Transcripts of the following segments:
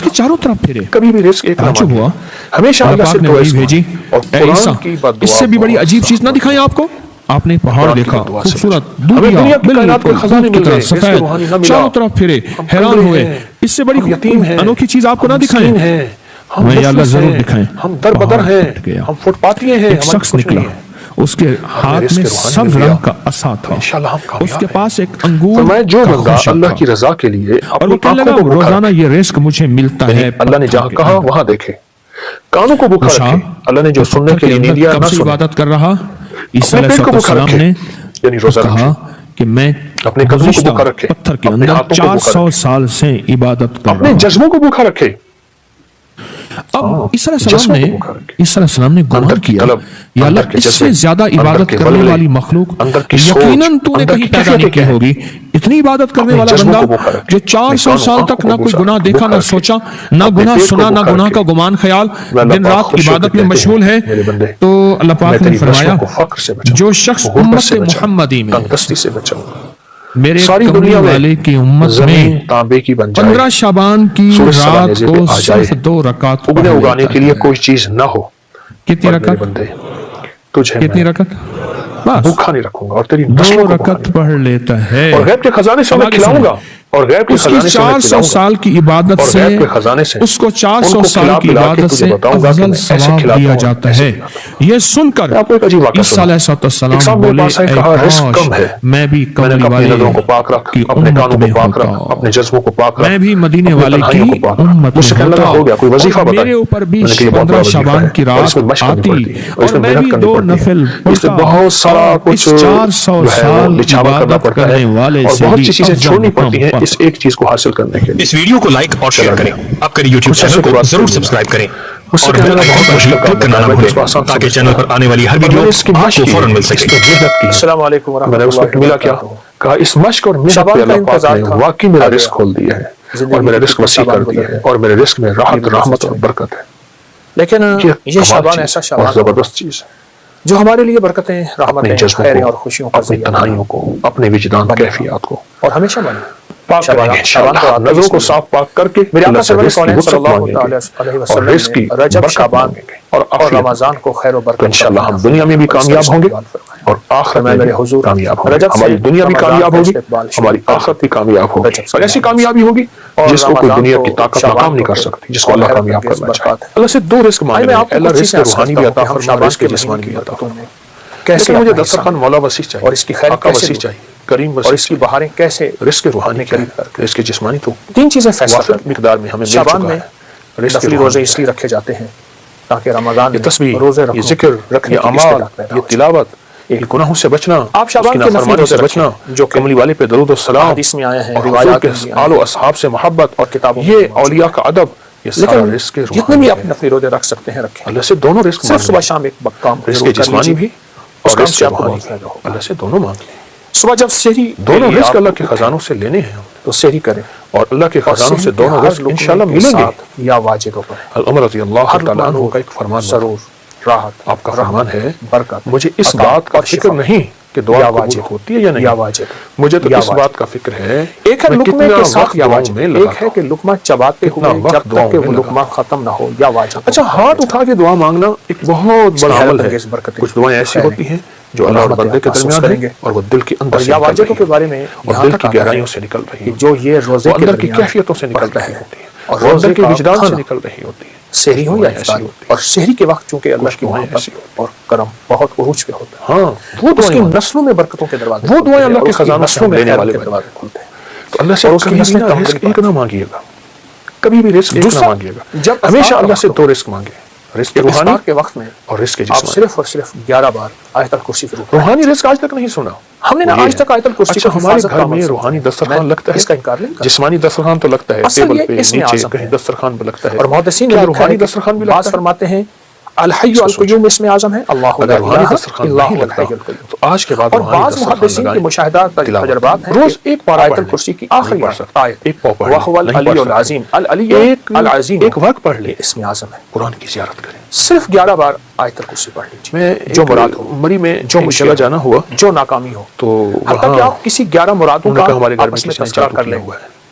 کے چاروں طرف پھرے. کبھی بھی رزق ایک نہ تعجب ہوا. ہمیشہ اللہ اللہ پاک سے نے دعا وحی بھیجی. اور اے قرآن عیسیٰ کی بد اس سے بھی بڑی عجیب چیز نہ دکھائیں آپ کو. آپ نے پہاڑ دیکھا خوبصورت دنیا بالکل دودھ کی طرح سفید چاروں طرف پھرے حیران ہوئے. اس سے بڑی انوکھی چیز آپ کو نہ دکھائیں. میں یا اللہ ضرور دکھائیں. ہم در بدر ہیں, ہم فٹ پاتیے ہیں. ایک شخص نکلا, اس کے ہاتھ میں سبز رنگ کا عصا تھا, اس کے پاس ایک انگور جو کا بندہ خوشک اللہ تھا, کی رضا کے لیے اور وہ کہنے لگا روزانہ یہ رزق مجھے ملتا ہے. اللہ نے جہاں کہا وہاں دیکھے, کانوں کو بھوکا رکھے. اللہ نے جو سننے کے لیے نہیں دیا کب نہ سے سنے. عبادت کر رہا. عیسیٰ اپنے علیہ پیٹ کو بھوکا السلام رکھے, نے یعنی روزہ کہا کہ میں اپنے قدموں کو گزشتہ بھوکا رکھے, پتھر کے اپنے اندر ہاتھوں کو بھوکا 400 رکھے, سال سے عبادت کر اپنے رہا. جذبوں کو بھوکا رکھے. اب عیسیٰ علیہ السلام نے گمان کیا, یا اللہ اس سے زیادہ عبادت کرنے والی مخلوق یقیناً تو نے کہیں پیدا نہیں کی ہوگی. اتنی عبادت کرنے والا بندہ جو 400 سال تک نہ کوئی گناہ دیکھا نہ سوچا, نہ گناہ سنا, نہ گناہ کا گمان خیال, دن رات عبادت میں مشغول ہے. تو اللہ پاک نے فرمایا جو شخص امت محمدی میں میرے کملی والے کی امت میں 15 شعبان کی رات کو صرف 2 رکعت اگانے کے لیے کوئی چیز نہ ہو. کتنی رکعت؟ کتنی رکعت؟ بس بھوکا نہیں رکھوں گا اور تیری 2 رکعت پڑھ لیتا ہے, اور غیب کے خزانے سے میں کھلاؤں گا, اور غیب کے اس کی خزانے سے میں 400 کھلاؤں گا, سال کی عبادت اور سے غیب کے خزانے سے اس کو 400 سال کی عبادت سے افضل ثواب دیا جاتا ہے. یہ سن کر عیسیٰ علیہ السلام بولے اے کاش میں بھی کملی والے کی امت میں ہوتا, اپنے جذبوں کو پاک رکھ, میں بھی مدینے والے کی امت میں ہوتا, اور میرے اوپر بھی 15 شعبان کی رات آتی اور میں بھی 2 نفل پڑھتا. بہت سارا کچھ 400 سال عبادت کرنے والے اور سے بہت بھی سی چیزیں چھوڑنی افضل پڑتی ہیں مقام اس ایک چیز کو حاصل کرنے کے لیے. اس ویڈیو کو لائک اور شیئر کریں. آپ کا یوٹیوب چینل کو ضرور سبسکرائب کریں اور بیل آئیکن پر کلک کرنا نہ بھولیں تاکہ چینل پر آنے والی ہر ویڈیو آپ کو فوراً مل سکے. السلام علیکم ورحمۃ اللہ. میں نے اس کو ملا کیا کہا, اس مشق اور محنت پہ اللہ پاک نے واقعی میرا رزق کھول دیا ہے, اور میرا رزق وسیع کر دیا ہے, اور میرے رزق میں راحت, رحمت اور برکت ہے. لیکن یہ شعبان ایسا شعبان زبردست چیز ہے جو ہمارے لیے برکتیں, اپنے رحمتیں, جذبوں خیریں اور کو, خوشیوں کا اپنی تنہائیوں کو, اپنے وجدان کیفیات کو اور ہمیشہ بنے پاک کریں گے انشاءاللہ. نظروں کو صاف پاک کر کے میرے آقا اللہ سے صلی رزق کی اللہ وسعت علیہ مانگیں گے, اور وسلم رزق کی نے رجب برکت شعبان مانگیں گے, اور اور عافیت. رمضان کو خیر و برکت انشاءاللہ ہم دنیا میں بھی کامیاب ہوں گے اور آخرت میں بھی کامیاب ہوں گے. ہماری دنیا بھی کامیاب ہوگی, ہماری آخرت بھی کامیاب ہوگی, اور ایسی کامیابی ہوگی جس کو کوئی دنیا کی طاقت ناکام نہیں کر سکتی, جس کو اللہ کامیاب کرنا چاہتا ہے. اللہ سے 2 رزق مانگیں, اللہ رزق روحانی بھی عطا فرما, رزق جسمانی بھی عطا فرما. کیسے مجھے دسترخوان مولا وسیع چاہیے, اور اس کی خیر آقا کیسے وسیع چاہیے, کریم اور وسیع, اس کی بہاریں کیسے رزق روحانی کیا ہے, رزق جسمانی تو 3 چیزیں فیصلہ وافر مقدار میں ہمیں مل شعبان چکا میں ہے. رزق نفلی روزے اس لیے رکھے جاتے ہیں تاکہ رمضان یہ میں تسبیح, روزے یہ رکھنے ذکر, رکھنے یہ کی اعمال, استعداد پیدا یہ ہو. تلاوت, یہ گناہوں سے بچنا, آپ شعبان اس کی کے نفلی نافرمانی روزے سے بچنا, رکھیں, جو کہ کملی والے پہ درود و سلام, حدیث میں آئے ہیں, اور روایات حضور کے میں آئے آل و ہیں, اصحاب سے محبت, اور کتابوں میں یہ اولیاء کا ادب, یہ سارا لیکن رزق جتنے روحانی بھی ہے. آپ نفلی روزے رکھ سکتے ہیں رکھیں. اللہ سے دونوں رزق صرف مانگیں, صبح شام ایک کام رزق ضرور کر جسمانی لیجیے. بھی اس اور کام رزق سے آپ کو روحانی بہت فائدہ ہوگا. اللہ سے دونوں مانگ لیں. صبح جب سحری دونوں رزق اللہ کے خزانوں سے لینے ہیں تو سحری کریں, اور اللہ کے خزانوں سے دونوں رزق انشاءاللہ ملیں گے. یا واجب پر عمر رضی اللہ تعالیٰ عنہ کا ایک فرمان ضرور راحت, آپ کا فرمان ہے, برکت, مجھے اس عطا بات کا اور فکر شفا نہیں کہ دعا قبول ہوتی ہے یا نہیں, یا واجب, مجھے تو یا اس واجب. بات کا فکر ہے ایک ہے میں لقمے کتنا کے وقت ساتھ یا دعاؤں واجب, میں ایک لگاتا ہے کہ لقمہ چباتے کتنا ہوئے وقت جب تک دعاؤں کہ میں وہ لگاتا لقمہ ختم نہ ہو یا واجب. اچھا, ہاتھ اٹھا کے دعا مانگنا ایک بہت بڑا عمل ہے. برکتیں, کچھ دعائیں ایسی ہوتی ہیں جو اللہ اور بندے کے درمیان کریں گے, ہیں اور وہ دل کے اندر سے یا نکل واجبوں رہی کے بارے میں ہیں, اور یہاں دل تک کی آتا ہے گہرائیوں سے نکل رہی کہ ہیں, جو یہ روزے وہ کے اندر کی درمیان کیفیتوں سے نکل بڑھتا رہی ہے, ہوتی ہیں, اور وہ روزے اندر کے کا وجدان سے کھانا, نکل رہی ہوتی ہیں. سحری ہو یا ایسی افطار ہو, ہوتی اور سحری کے وقت چونکہ اللہ کچھ کی دعائیں محبت ایسی اور کرم بہت عروج پہ ہوتا ہے, ہاں, وہ اس کی دعائیں نسلوں میں برکتوں کے دروازے, وہ دعائیں کھلتے ہیں, اللہ اور کے اس کی خزانوں سے نسلوں میں لینے خیر والے کے بندے. دروازے کھلتے ہیں. تو اللہ سے اور اس کی کبھی نسلیں بھی تمام رزق کی ایک نہ مانگیے گا, کبھی بھی رزق ایک نہ دوسرا, مانگیے گا, جب ہمیشہ افطار اللہ سے وقت 2 رزق مانگے, رزق روحانی افطار کے وقت میں اور رزق آپ جسمانی. صرف اور صرف 11 بار آیت الکرسی ضرور پڑھیں. روحانی رزق آج تک نہیں سنا ہم نے نا آج تک آیت الکرسی اچھا, کو ہمارے حفاظت گھر کا میں عمل روحانی سمجھا. دسترخوان میں لگتا ہے, اس کا انکار نہیں کرتا. جسمانی دسترخوان تو لگتا ہے, اصل ٹیبل یہ پہ اس میں نیچے اعظم کہیں ہے, دسترخوان پہ لگتا ہے, اور محدثین نے کیا لکھا روحانی ہے کہ دسترخوان بھی بعض لگتا ہے؟ فرماتے ہیں الحی القیوم اس میں اعظم ہے, اللہ لا اگر روحانی الہ دسترخوان الا نہیں هو لگتا الحی القیوم. تو آج کے بعد اور روحانی بعض دسترخوان محدثین کے لگائیں, مشاہدات تجربات ہیں, روز ایک پارہ آیت پڑھ لیں, الکرسی کی نہیں آخری پڑھ سکتے, آیت ایک پاؤ پڑھ لیں, وَهُوَ نہیں العلی پڑھ سکتے, العظیم, العلی العظیم, ایک وقت پڑھ لیں, اس میں اعظم ہے. قرآن کی زیارت کریں. صرف 11 بار آیت الکرسی پڑھ لیجیے, میں جو مراد ہو, مری میں جو ایک مشکل جگہ جانا ہوا, جو ناکامی ہو, تو حتیٰ کہ آپ کسی 11 مرادوں انہوں نے کا کہا ہمارے گھر میں آپس میں کسی نے تذکرہ جادو کر کیا لیں, ہوا ہے,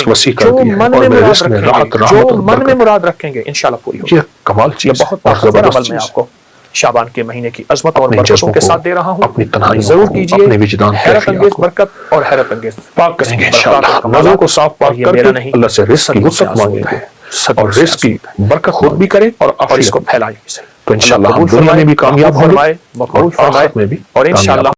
رزق وسیع کر جو دیا ہے من اور میں میرے مراد رزق میں رکھیں راحت گے، رحمت جو اور من میں برکت مراد رکھیں گے انشاءاللہ پوری ہوگی. یہ کمال یہ چیز بہت اور طاقتور زبردست عمل میں چیز آپ کو شعبان کے مہینے کی عظمت اور اپنے برکتوں جذبوں کے کو، ساتھ دے رہا ہوں. اپنی تنہائیوں ضرور کو، کیجئے. اپنے وجدان حیرت کیفیات انگیز کو برکت اور حیرت انگیز پاک کریں گے انشاءاللہ. نظروں کو صاف پاک یہ کر میرا کے نہیں، اللہ سے رزق کی صدیوں سے وسعت آسود مانگیں گے ہے، صدیوں اور سے رزق کی آسود ہے. برکت خود بھی کریں اور اس عافیت کو پھیلائیں. تو انشاءاللہ اللہ ہم قبول دنیا میں بھی فرمائے، کامیاب ہوں فرمائے، گے مقبول اور فرمائے آخرت میں بھی اور کامیاب انشاءاللہ